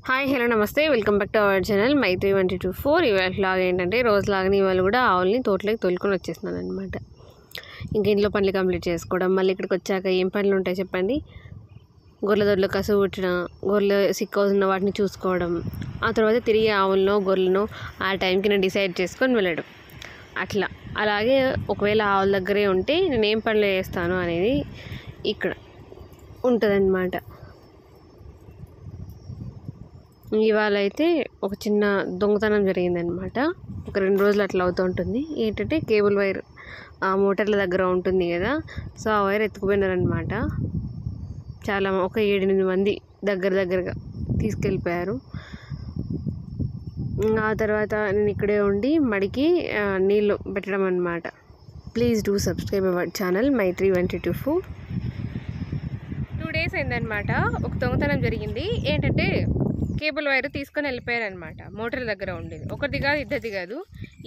Hi hello నమస్తే welcome back to our channel మైత్రి 124. ఇవాళ లాగా ఏంటంటే రోజులాగానే ఇవాళ కూడా ఆవుల్ని తోటలోకి తోలుకొని వచ్చేస్తున్నాను అనమాట. ఇంక ఇంట్లో పనులు కంప్లీట్ చేసుకోవడం, మళ్ళీ ఇక్కడికి వచ్చాక ఏం పనులు ఉంటాయి చెప్పండి. గొర్రెల దొడ్లో కసువు పుట్టిన గొర్రెలు సిక్ అవుతున్న వాటిని చూసుకోవడం, ఆ తర్వాత తిరిగి ఆవులను గొర్రెలను ఆ టైంకి నేను డిసైడ్ చేసుకొని వెళ్ళడం. అలాగే ఒకవేళ ఆవుల దగ్గరే ఉంటే నేను ఏం పనులు చేస్తాను అనేది ఇక్కడ ఉంటుందన్నమాట. ఇవాళ అయితే ఒక చిన్న దొంగతనం జరిగిందనమాట. ఒక 2 రోజులు అట్లా అవుతూ ఉంటుంది. ఏంటంటే కేబుల్ వైర్ ఆ మోటార్ల దగ్గర ఉంటుంది కదా, సో ఆ వైర్ ఎత్తుకుపోయినారనమాట. చాలా ఒక 7-8 మంది దగ్గరగా తీసుకెళ్ళిపోయారు. ఆ తర్వాత నేను ఇక్కడే ఉండి మడికి నీళ్ళు పెట్టడం అనమాట. Please do subscribe our channel Mythri 124. 2 days అయిందనమాట. ఒక దొంగతనం జరిగింది. ఏంటంటే కేబుల్ వైర్ తీసుకొని వెళ్ళిపోయారనమాట. మోటార్ దగ్గర ఉండేది ఒకరిది కాదు, ఇద్దరిది కాదు.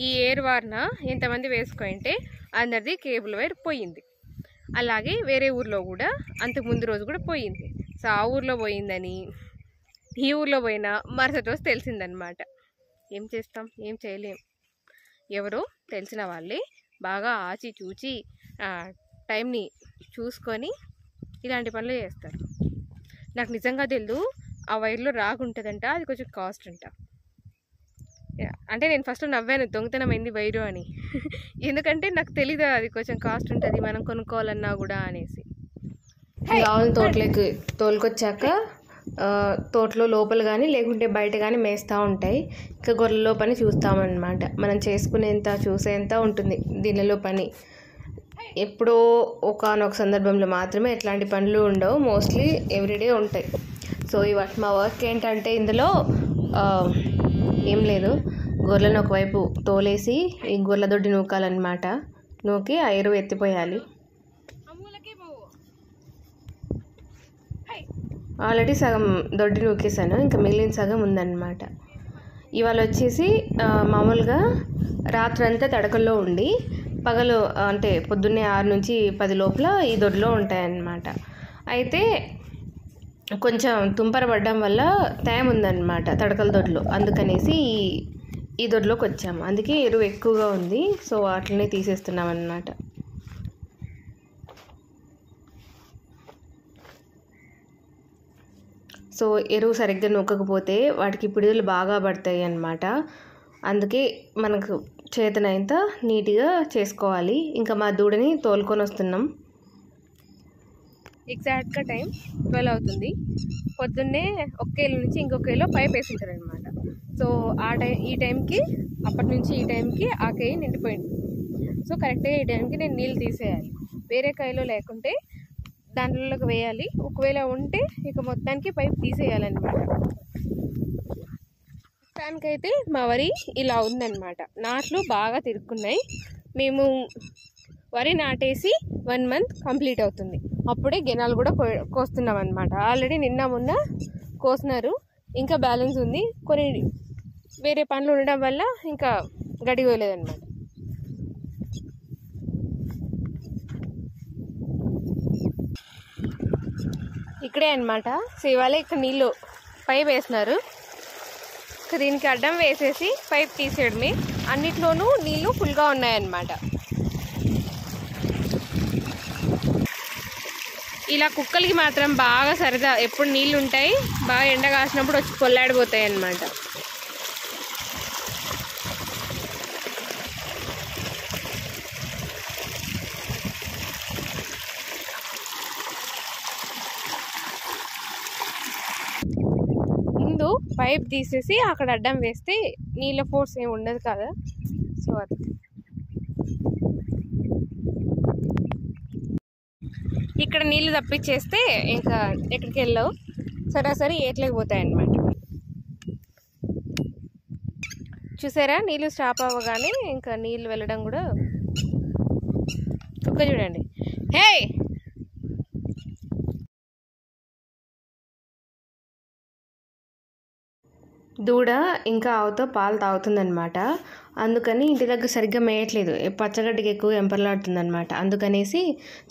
ఈ ఎయిర్ వార్న ఎంతమంది వేసుకుంటే అందరిది కేబుల్ వైర్ పోయింది. అలాగే వేరే ఊర్లో కూడా అంతకుముందు రోజు కూడా పోయింది. సో ఆ ఊర్లో పోయిందని ఈ ఊర్లో పోయినా మరుసటి రోజు తెలిసిందనమాట. ఏం చేస్తాం, ఏం చేయలేం. ఎవరో తెలిసిన వాళ్ళే బాగా ఆచి చూచి టైంని చూసుకొని ఇలాంటి పనులు చేస్తారు. నాకు నిజంగా తెలియదు ఆ వైర్లో రాగుంటుందంట, అది కొంచెం కాస్ట్ అంట. అంటే నేను ఫస్ట్ నవ్వాను, దొంగతనం అయింది వైరు అని. ఎందుకంటే నాకు తెలీదు అది కొంచెం కాస్ట్ ఉంటుంది మనం కొనుక్కోవాలన్నా కూడా అనేసి. ఆవులను తోటలోకి తోలుకొచ్చాక తోటలో లోపల కానీ లేకుంటే బయట కానీ మేస్తూ ఉంటాయి. ఇంకా గొర్రెలో పని చూస్తామన్నమాట. మనం చేసుకునేంత చూసేంత ఉంటుంది దీనిలో పని. ఎప్పుడో ఒకానొక సందర్భంలో మాత్రమే ఎట్లాంటి పనులు ఉండవు, మోస్ట్లీ ఎవ్రీడే ఉంటాయి. సో ఇవాళ మా వర్క్ ఏంటంటే ఇందులో ఏం లేదు, గొర్రెలను ఒకవైపు తోలేసి ఈ గొర్రెల దొడ్డి నూకాలన్నమాట. నూకి ఆ ఎరువు ఎత్తిపోయాలి. ఆల్రెడీ సగం దొడ్డి నూకేసాను, ఇంకా మిగిలిన సగం ఉందన్నమాట. ఇవాళ వచ్చేసి మామూలుగా రాత్రంతా తడకల్లో ఉండి పగలు అంటే పొద్దున్నే 6 నుంచి 10 లోపల ఈ దొడ్లో ఉంటాయన్నమాట. అయితే కొంచెం తుంపర పడడం వల్ల తేమ ఉందన్నమాట తడకల దొడ్లో, అందుకనేసి ఈ దొడ్లోకి వచ్చాము. అందుకే ఎరువు ఎక్కువగా ఉంది, సో వాటిని తీసేస్తున్నాం అన్నమాట. సో ఎరువు సరిగ్గా నూకకపోతే వాటికి పిడుదలు బాగా పడతాయి అన్నమాట. అందుకే మనకు చేతనైనంత నీట్గా చేసుకోవాలి. ఇంకా మా దూడని తోలుకొని వస్తున్నాం. ఎగ్జాక్ట్గా టైం 12 అవుతుంది. పొద్దున్నే ఒక కేలో నుంచి ఇంకొక కేలో పైప్ వేసి ఉంటారు అనమాట. సో ఈ టైంకి అప్పటి నుంచి ఈ టైంకి ఆ కేయి నిండిపోయింది. సో కరెక్ట్గా ఈ టైంకి నేను నీళ్ళు తీసేయాలి. వేరే కాయలో లేకుంటే దాంట్లోకి వేయాలి. ఒకవేళ ఉంటే ఇక మొత్తానికి పైప్ తీసేయాలన్నమాట. దానికైతే మా వరి ఇలా ఉందన్నమాట. నాట్లు బాగా తిరుక్కున్నాయి. మేము వరి నాటేసి 1 month కంప్లీట్ అవుతుంది. అప్పుడే గెనాలు కూడా కోస్తున్నాం అనమాట. ఆల్రెడీ నిన్న మొన్న కోసినారు, ఇంకా బ్యాలెన్స్ ఉంది. కొన్ని వేరే పనులు ఉండడం వల్ల ఇంకా గడిగోలేదన్నమాట. ఇక్కడే అనమాట. సో ఇవాళ ఇక్కడ నీళ్ళు పైప్ వేసినారు. దీనికి అడ్డం వేసేసి పైప్ తీసేయడమే. అన్నిట్లోనూ నీళ్ళు ఫుల్గా ఉన్నాయన్నమాట. ఇలా కుక్కలకి మాత్రం బాగా సరదా, ఎప్పుడు నీళ్ళు ఉంటాయి, బాగా ఎండ కాసినప్పుడు వచ్చి పొల్లాడిపోతాయి అన్నమాట. ముందు పైప్ తీసేసి అక్కడ అడ్డం వేస్తే నీళ్ళ ఫోర్స్ ఏమి ఉండదు కదా. సో అది ఇక్కడ నీళ్ళు తప్పించేస్తే ఇంకా ఎక్కడికి వెళ్ళవు, సరాసరి ఏట్లేకపోతాయి అన్నమాట. చూసారా, నీళ్ళు స్టాప్ అవ్వగానే ఇంకా నీళ్ళు వెళ్ళడం కూడా. కుక్క చూడండి, హే దూడ ఇంకా ఆవుతో పాలు తాగుతుందన్నమాట. అందుకని ఇంటి దగ్గర సరిగ్గా మేయట్లేదు, పచ్చగడ్డికి ఎక్కువ ఎంపర్లాడుతుందన్నమాట. అందుకనేసి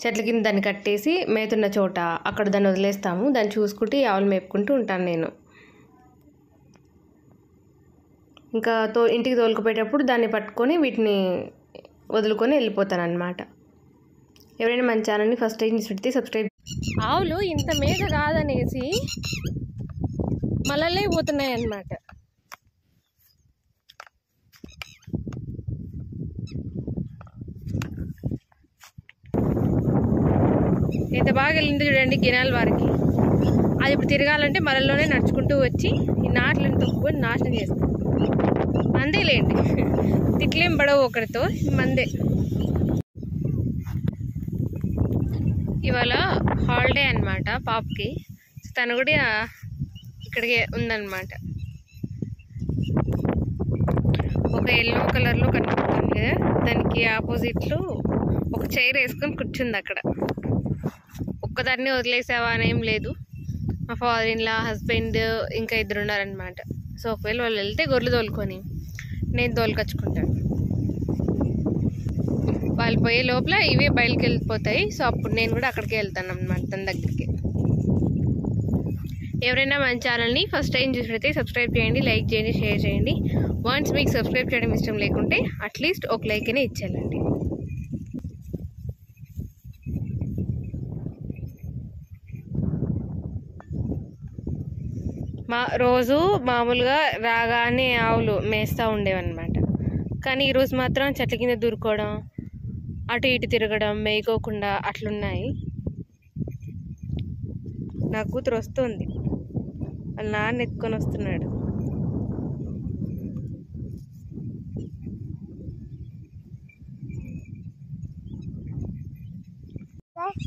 చెట్ల కింద దాన్ని కట్టేసి మేతున్న చోట అక్కడ దాన్ని వదిలేస్తాము. దాన్ని చూసుకుంటూ ఆవులు మేపుకుంటూ ఉంటాను నేను. ఇంకా ఇంటికి తోలుకుపోయేటప్పుడు దాన్ని పట్టుకొని వీటిని వదులుకొని వెళ్ళిపోతాను అనమాట. ఎవరైనా మన ఛానల్ని ఫస్ట్ టైం చూసి సబ్స్క్రైబ్. ఆవులు ఇంత మేత కాదనేసి మళ్ళీ పోతున్నాయి అన్నమాట. ఎంత బాగా వెళ్ళింది చూడండి గినాల వారికి. అది ఇప్పుడు తిరగాలంటే మళ్ళలోనే నడుచుకుంటూ వచ్చి ఈ నాట్లను తొక్కుకొని నాశనం చేస్తాం. మందేలేండి, తిట్లేం పడవు ఒకరితో, మందే. ఇవాళ హాలిడే అనమాట పాపకి. తను కూడా ఇక్కడికే ఉందన్నమాట. ఒక ఎల్లో కలర్లో కనిపిస్తుంది కదా, దానికి ఆపోజిట్లో ఒక చైర్ వేసుకొని కూర్చుంది అక్కడ. ఒక్కదాన్ని వదిలేసావా అనేం లేదు. మా ఫాదర్ ఇన్ లా, హస్బెండ్, ఇంకా 2 ఉన్నారనమాట. సో ఒకవేళ వాళ్ళు వెళ్తే గొర్రెలు తోలుకొని నేను తోలుకొచ్చుకుంటాను. వాళ్ళు పోయే లోపల ఇవే బయలుకి వెళ్ళిపోతాయి. సో అప్పుడు నేను కూడా అక్కడికి వెళ్తాను అన్నమాట, తన దగ్గరికి. ఎవరైనా మన ఛానల్ని ఫస్ట్ టైం చూసినట్లయితే సబ్స్క్రైబ్ చేయండి, లైక్ చేయండి, షేర్ చేయండి. వన్స్ మీకు సబ్స్క్రైబ్ చేయడం ఇష్టం లేకుంటే అట్లీస్ట్ ఒక లైక్ అయినా ఇచ్చేయాలండి. రోజు మామూలుగా రాగానే ఆవులు మేస్తూ ఉండేవన్నమాట. కానీ ఈరోజు మాత్రం చెట్ల కింద దూరుకోవడం, అటు ఇటు తిరగడం, మేయకోకుండా అట్లున్నాయి. నా కూతురు వస్తుంది, వాళ్ళ నాన్న ఎత్తుకొని వస్తున్నాడు.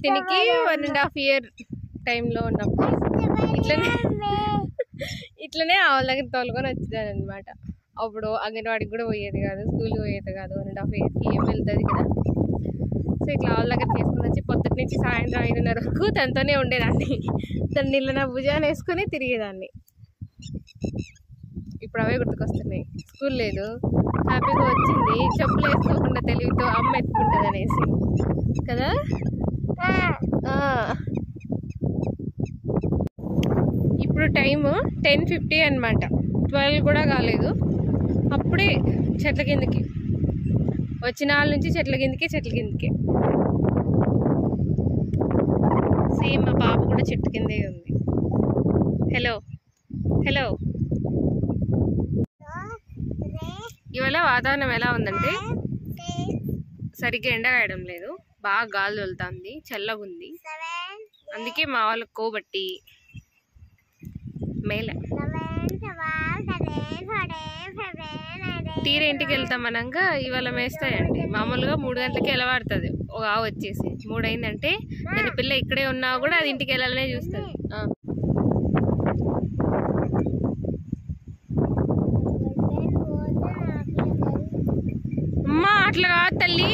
దీనికి 1.5 year టైంలో ఉన్నప్పుడు ఇట్లనే ఆవుల దగ్గర తోలుకొని వచ్చేదాన్ని అనమాట. అప్పుడు అంగన్వాడికి కూడా పోయేది కాదు, స్కూల్కి పోయేది కాదు. 1.5 yearకి ఏం వెళ్తుంది కదా. సో ఇట్లా ఆవుల దగ్గర తీసుకొని వచ్చి పొద్దుటి నుంచి సాయంత్రం 5:30 వరకు తనతోనే ఉండేదాన్ని. దాన్ని నీళ్ళ నా భుజాన్ని వేసుకొని తిరిగేదాన్ని. ఇప్పుడు అవే గుర్తుకొస్తున్నాయి. స్కూల్ లేదు, హ్యాపీగా వచ్చింది, చెప్పులు వేసుకోకుండా తెలివితో అమ్మ ఎత్తుకుంటుంది అనేసి కదా. ఇప్పుడు టైము 10:50 అనమాట. 12 కూడా కాలేదు. అప్పుడే చెట్ల కిందకి వచ్చిన వాళ్ళ నుంచి చెట్ల కిందకే. సేమ్ మా పాప కూడా చెట్టు కిందే ఉంది. Hello hello. ఇవాళ వాతావరణం ఎలా ఉందంటే సరిగ్గా ఎండ వేయడం లేదు, బాగా గాలి తోలుతుంది, చల్లగా ఉంది. అందుకే మా వాళ్ళకి కోబట్టి మేలే తీర ఇంటికి వెళ్తామనగా ఇవాళ మేస్తాయండి. మామూలుగా 3 గంటలకి ఎలా పడుతుంది ఒక ఆవు వచ్చేసి. 3 అయిందంటే దాని పిల్ల ఇక్కడే ఉన్నా కూడా అది ఇంటికి వెళ్ళాలనే చూస్తుంది. అమ్మా అట్లా కాదు తల్లి.